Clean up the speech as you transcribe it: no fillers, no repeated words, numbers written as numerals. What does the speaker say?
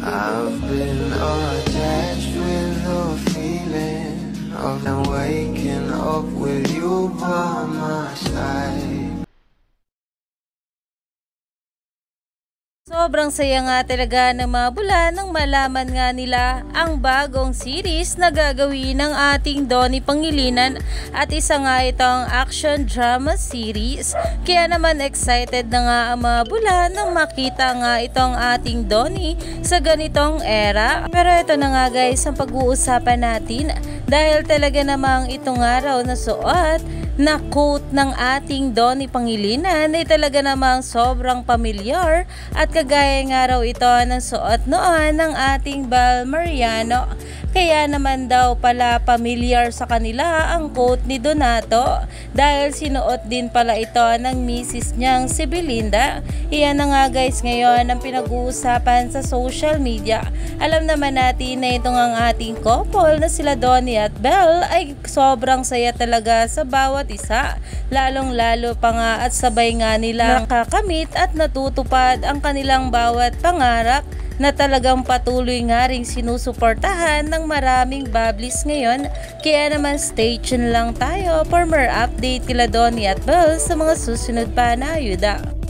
I've been attached with the feeling of waking up with you by my side. Sobrang saya nga talaga ng mga bula nang malaman nga nila ang bagong series na gagawin ng ating Donnie Pangilinan at isa nga itong action drama series. Kaya naman excited na nga ang mga bula nang makita nga itong ating Donnie sa ganitong era. Pero ito na nga guys ang pag-uusapan natin dahil talaga namang itong araw na suot na quote ng ating Donnie Pangilinan ay talaga namang sobrang pamilyar at kagaya nga raw ito ng suot noon ng ating Bal Mariano. Kaya naman daw pala pamilyar sa kanila ang quote ni Donato dahil sinuot din pala ito ng misis niyang si Belinda. Iyan na nga guys ngayon ang pinag-uusapan sa social media. Alam naman natin na itong ang ating couple na sila Donnie at Belle ay sobrang saya talaga sa bawat isa. Lalong lalo pa nga at sabay nga nila nakakamit at natutupad ang kanilang bawat pangarap na talagang patuloy nga ring sinusuportahan ng maraming bablis ngayon. Kaya naman stay tuned lang tayo for more update kila Donnie at Belle sa mga susunod pa na ayuda.